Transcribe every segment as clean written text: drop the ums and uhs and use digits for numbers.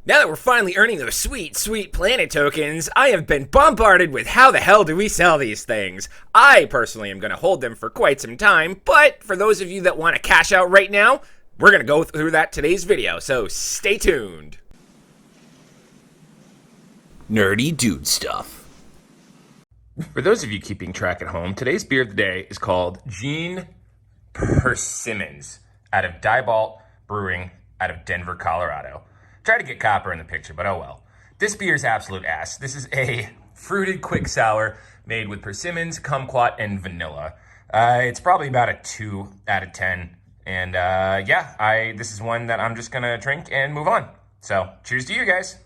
Now that we're finally earning those sweet, sweet planet tokens, I have been bombarded with how the hell do we sell these things. I personally am going to hold them for quite some time, but for those of you that want to cash out right now, we're going to go through that today's video, so stay tuned. Nerdy dude stuff. For those of you keeping track at home, today's beer of the day is called Gene Persimmons out of Diebold Brewing out of Denver, Colorado. Try to get copper in the picture, but oh well. This beer is absolute ass. This is a fruited quick sour made with persimmons, kumquat, and vanilla. It's probably about a 2 out of 10. And this is one that I'm just gonna drink and move on. So cheers to you guys.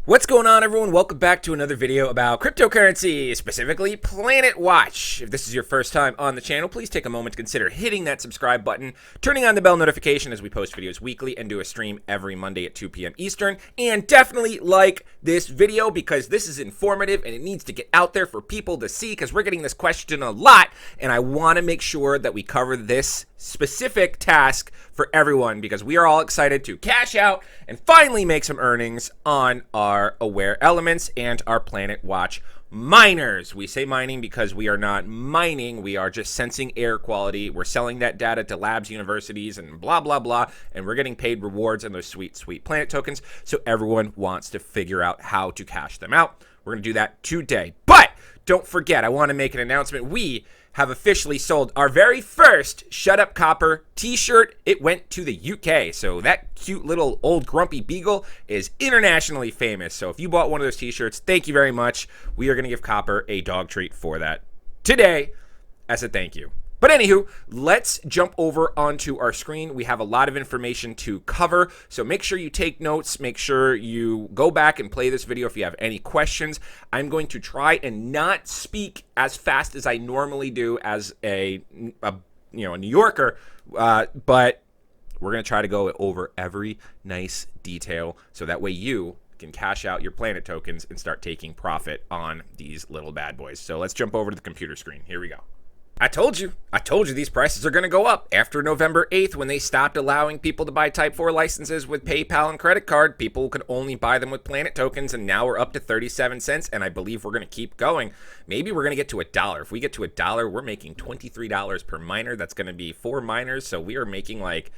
What's going on, everyone? Welcome back to another video about cryptocurrency, specifically Planetwatch. If this is your first time on the channel, please take a moment to consider hitting that subscribe button, turning on the bell notification as we post videos weekly and do a stream every Monday at 2 p.m. Eastern. And definitely like this video because this is informative and it needs to get out there for people to see because we're getting this question a lot. And I want to make sure that we cover this specific task for everyone because we are all excited to cash out and finally make some earnings on our Awair elements and our Planetwatch miners. We say mining because we are not mining. We are just sensing air quality. We're selling that data to labs, universities, and blah, blah, blah. And we're getting paid rewards and those sweet, sweet planet tokens. So everyone wants to figure out how to cash them out. We're going to do that today. But don't forget, I want to make an announcement. We have officially sold our very first Shut Up Copper t-shirt. It went to the UK, so that cute little old grumpy beagle is internationally famous. So if you bought one of those t-shirts, thank you very much. We are going to give Copper a dog treat for that today as a thank you. But anywho, let's jump over onto our screen. We have a lot of information to cover, so make sure you take notes. Make sure you go back and play this video if you have any questions. I'm going to try and not speak as fast as I normally do as a New Yorker, but we're going to try to go over every nice detail so that way you can cash out your planet tokens and start taking profit on these little bad boys. So let's jump over to the computer screen. Here we go. I told you these prices are going to go up. After November 8th, when they stopped allowing people to buy Type 4 licenses with PayPal and credit card, people could only buy them with Planet tokens, and now we're up to 37 cents, and I believe we're going to keep going. Maybe we're going to get to $1. If we get to $1, we're making $23 per miner. That's going to be 4 miners, so we are making like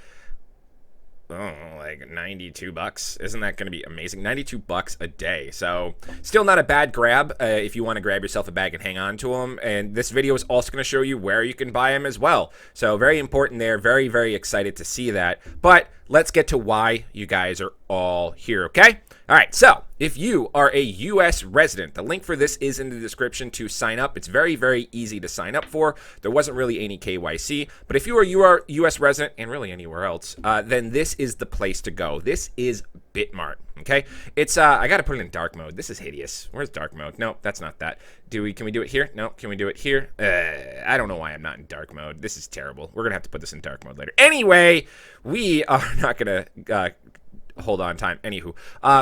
92 bucks. Isn't that going to be amazing? 92 bucks a day. So still not a bad grab if you want to grab yourself a bag and hang on to them. And this video is also going to show you where you can buy them as well. So very important there. Very, very excited to see that. But let's get to why you guys are all here, okay? All right, so if you are a U.S. resident, the link for this is in the description to sign up. It's very, very easy to sign up for. There wasn't really any KYC, but if you are a U.S. resident and really anywhere else, then this is the place to go. This is Bitmart, okay? It's I got to put it in dark mode. This is hideous. Where's dark mode? No, that's not that. Can we do it here? No, can we do it here? I don't know why I'm not in dark mode. This is terrible. We're going to have to put this in dark mode later. Anyway, we are not going to hold on time. Anywho,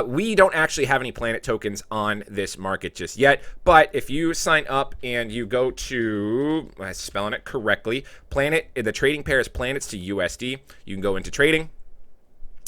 we don't actually have any planet tokens on this market just yet, but if you sign up and you go to, I'm spelling it correctly, Planet, the trading pair is planets to USD. You can go into trading.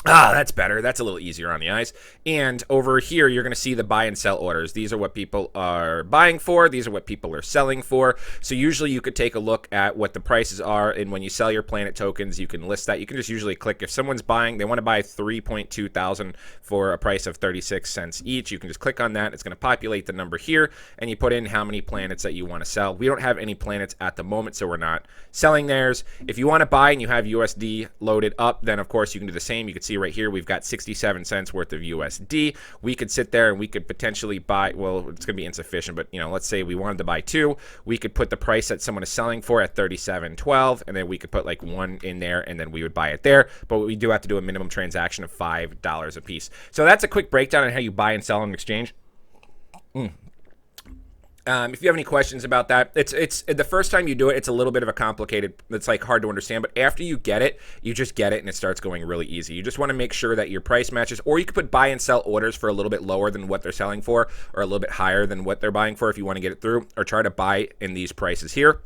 That's better. That's a little easier on the eyes. And over here, you're going to see the buy and sell orders. These are what people are buying for. These are what people are selling for. So usually you could take a look at what the prices are. And when you sell your planet tokens, you can list that. You can just usually click. If someone's buying, they want to buy 3.2 thousand for a price of 36 cents each. You can just click on that. It's going to populate the number here. And you put in how many planets that you want to sell. We don't have any planets at the moment, so we're not selling theirs. If you want to buy and you have USD loaded up, then of course you can do the same. You can see right here we've got 67 cents worth of USD. We could sit there and we could potentially buy, well, it's going to be insufficient, but let's say we wanted to buy 2. We could put the price that someone is selling for at 37.12, and then we could put like 1 in there, and then we would buy it there. But we do have to do a minimum transaction of $5 a piece. So that's a quick breakdown on how you buy and sell on exchange. If you have any questions about that, it's the first time you do it, it's a little bit of a complicated, it's like hard to understand, but after you get it, you just get it and it starts going really easy. You just want to make sure that your price matches, or you could put buy and sell orders for a little bit lower than what they're selling for, or a little bit higher than what they're buying for if you want to get it through, or try to buy in these prices here.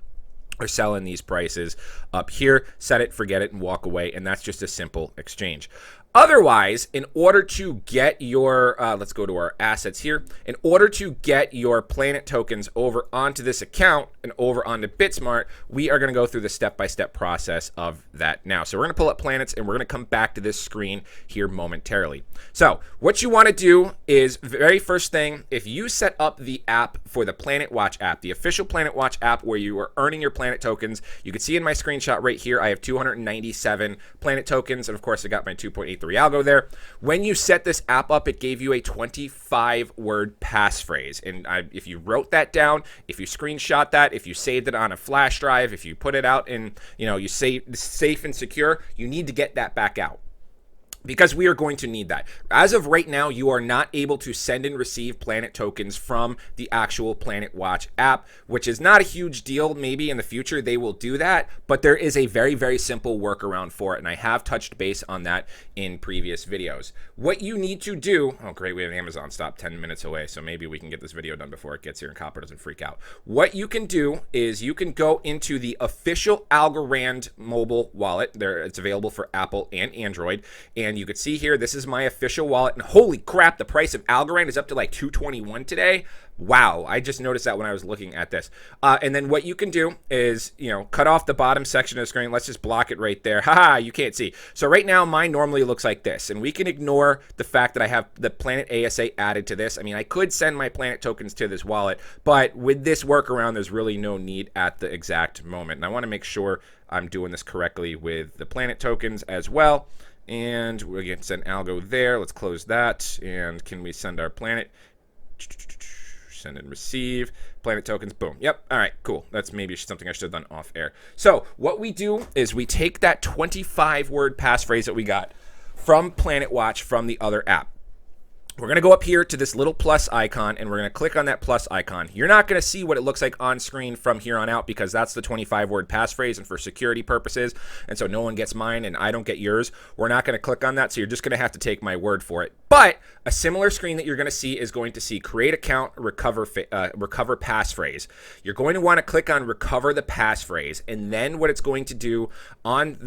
or selling these prices up here, set it, forget it, and walk away. And that's just a simple exchange. Otherwise, in order to get your, let's go to our assets here. In order to get your Planet tokens over onto this account and over onto Bitmart, we are going to go through the step-by-step process of that now. So we're going to pull up Planets, and we're going to come back to this screen here momentarily. So what you want to do is, very first thing, if you set up the app for the Planetwatch app, the official Planetwatch app where you are earning your Planet tokens, you can see in my screenshot right here, I have 297 Planet tokens, and of course I got my 2.83 Algo there. When you set this app up, it gave you a 25-word passphrase, and if you wrote that down, if you screenshot that, if you saved it on a flash drive, if you put it out in, you save safe and secure, you need to get that back out, because we are going to need that. As of right now, you are not able to send and receive Planet tokens from the actual Planetwatch app, which is not a huge deal. Maybe in the future they will do that, but there is a very, very simple workaround for it, and I have touched base on that in previous videos. What you need to do, oh great, we have an Amazon stop 10 minutes away, so maybe we can get this video done before it gets here and Copper doesn't freak out. What you can do is you can go into the official Algorand mobile wallet. It's available for Apple and Android, and you can see here, this is my official wallet, and holy crap, the price of Algorand is up to like $221 today. Wow, I just noticed that when I was looking at this. And then what you can do is, cut off the bottom section of the screen. Let's just block it right there. Haha, you can't see. So right now, mine normally looks like this, and we can ignore the fact that I have the Planet ASA added to this. I mean, I could send my Planet tokens to this wallet, but with this workaround, there's really no need at the exact moment. And I want to make sure I'm doing this correctly with the Planet tokens as well. And we're going to send Algo there. Let's close that. And can we send our Planet? Send and receive. Planet tokens. Boom. Yep. All right. Cool. That's maybe something I should have done off air. So what we do is we take that 25-word passphrase that we got from Planetwatch from the other app. We're going to go up here to this little plus icon, and we're going to click on that plus icon. You're not going to see what it looks like on screen from here on out, because that's the 25-word passphrase and for security purposes, and so no one gets mine and I don't get yours. We're not going to click on that, so you're just going to have to take my word for it. But a similar screen that you're going to see is going to see create account, recover passphrase. You're going to want to click on recover the passphrase, and then what it's going to do on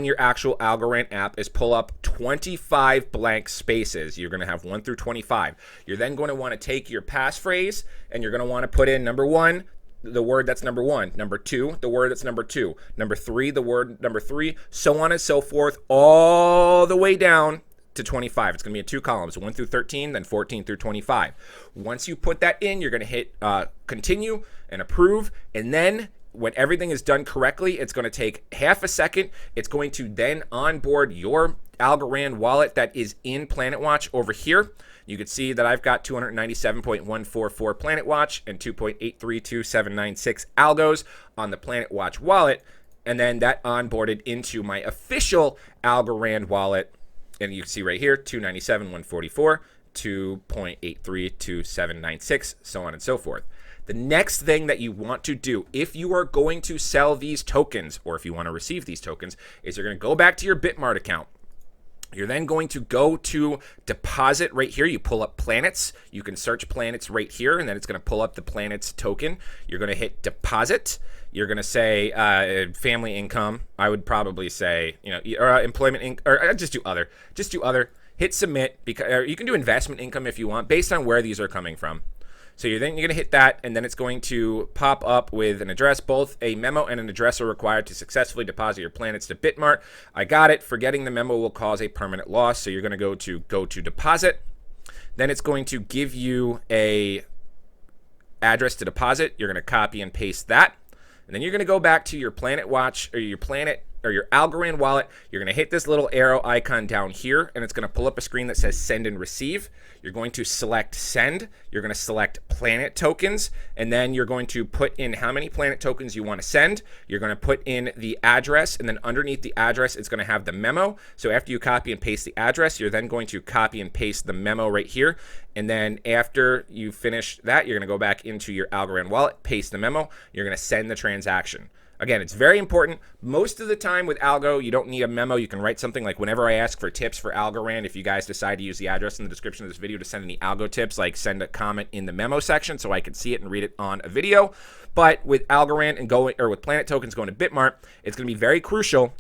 your actual Algorand app is pull up 25 blank spaces. You're going to have 1 through 25. You're then going to want to take your passphrase, and you're going to want to put in number 1, the word that's number 1, number 2, the word that's number 2, number 3, the word number 3, so on and so forth, all the way down to 25. It's going to be in 2 columns, 1 through 13, then 14 through 25. Once you put that in, you're going to hit continue and approve, and then when everything is done correctly, it's going to take half a second. It's going to then onboard your Algorand wallet that is in Planetwatch over here. You can see that I've got 297.144 Planetwatch and 2.832796 Algos on the Planetwatch wallet, and then that onboarded into my official Algorand wallet. And you can see right here, 297.144, 2.832796, so on and so forth. The next thing that you want to do, if you are going to sell these tokens, or if you want to receive these tokens, is you're going to go back to your Bitmart account. You're then going to go to deposit right here. You pull up planets. You can search planets right here, and then it's going to pull up the planets token. You're going to hit deposit. You're going to say family income. I would probably say, or employment or just do other. Just do other. Hit submit, because you can do investment income if you want, based on where these are coming from. So you're going to hit that, and then it's going to pop up with an address. Both a memo and an address are required to successfully deposit your planets to Bitmart. I got it. Forgetting the memo will cause a permanent loss. So you're going to go to deposit. Then it's going to give you a address to deposit. You're going to copy and paste that. And then you're going to go back to your Planetwatch or your Planet or your Algorand wallet. You're going to hit this little arrow icon down here, and it's going to pull up a screen that says send and receive. You're going to select send. You're going to select Planet tokens, and then you're going to put in how many Planet tokens you want to send. You're going to put in the address, and then underneath the address, it's going to have the memo. So after you copy and paste the address, you're then going to copy and paste the memo right here. And then after you finish that, you're going to go back into your Algorand wallet, paste the memo. You're going to send the transaction. Again, it's very important. Most of the time with Algo, you don't need a memo. You can write something like, whenever I ask for tips for Algorand, if you guys decide to use the address in the description of this video to send any Algo tips, like send a comment in the memo section so I can see it and read it on a video. But with Algorand and with Planet tokens going to Bitmart, it's going to be very crucial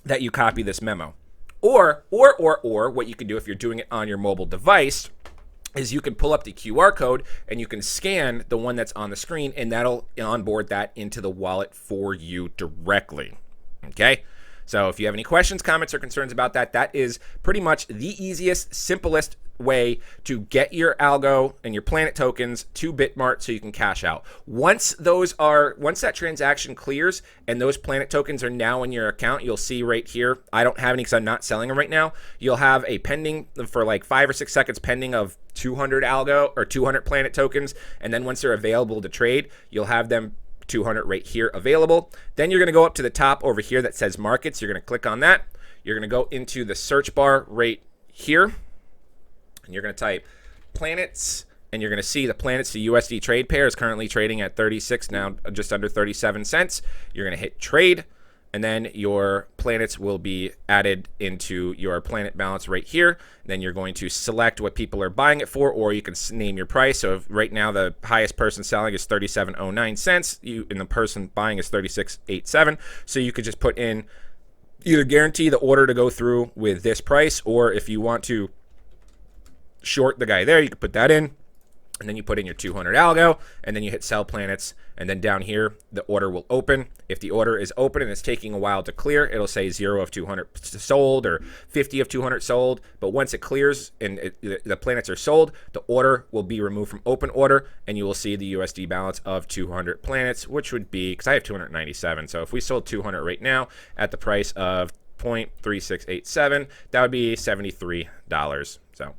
that you copy this memo. Or what you can do if you're doing it on your mobile device is you can pull up the QR code and you can scan the one that's on the screen, and that'll onboard that into the wallet for you directly. Okay? So if you have any questions, comments, or concerns about that, that is pretty much the easiest, simplest way to get your Algo and your Planet tokens to Bitmart so you can cash out. Once that transaction clears and those Planet tokens are now in your account, you'll see right here, I don't have any because I'm not selling them right now. You'll have a pending for like 5 or 6 seconds pending of 200 Algo or 200 Planet tokens. And then once they're available to trade, you'll have them 200 right here available. Then you're going to go up to the top over here that says markets. You're going to click on that. You're going to go into the search bar right here, and you're going to type planets, and you're going to see the planets to USD trade pair is currently trading at 36, now just under 37 cents. You're going to hit trade, and then your planets will be added into your planet balance right here. Then you're going to select what people are buying it for, or you can name your price. So if right now the highest person selling is 37.09 cents, and the person buying is 36.87. So you could just put in either guarantee the order to go through with this price, or if you want to short the guy there, you can put that in. And then you put in your 200 Algo, and then you hit sell planets, and then down here the order will open. If the order is open and it's taking a while to clear, it'll say 0 of 200 sold or 50 of 200 sold. But once it clears and the planets are sold, the order will be removed from open order, and you will see the USD balance of 200 planets, which would be, because I have 297, so if we sold 200 right now at the price of 0.3687, that would be $73. So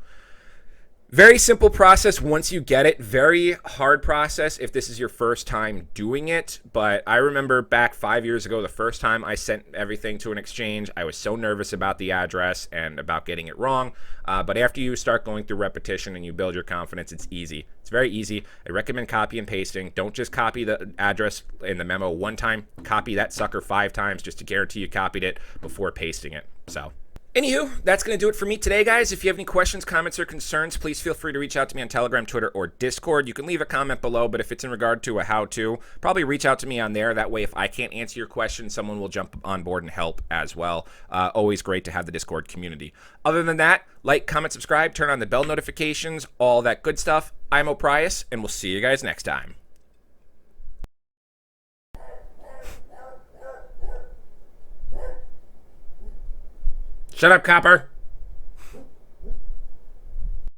very simple process once you get it. Very hard process if this is your first time doing it. But I remember back 5 years ago, the first time I sent everything to an exchange, I was so nervous about the address and about getting it wrong. But after you start going through repetition and you build your confidence, it's easy. It's very easy. I recommend copy and pasting. Don't just copy the address in the memo one time. Copy that sucker 5 times just to guarantee you copied it before pasting it. So anywho, that's going to do it for me today, guys. If you have any questions, comments, or concerns, please feel free to reach out to me on Telegram, Twitter, or Discord. You can leave a comment below, but if it's in regard to a how-to, probably reach out to me on there. That way, if I can't answer your question, someone will jump on board and help as well. Always great to have the Discord community. Other than that, like, comment, subscribe, turn on the bell notifications, all that good stuff. I'm Oprius, and we'll see you guys next time. Shut up, Copper.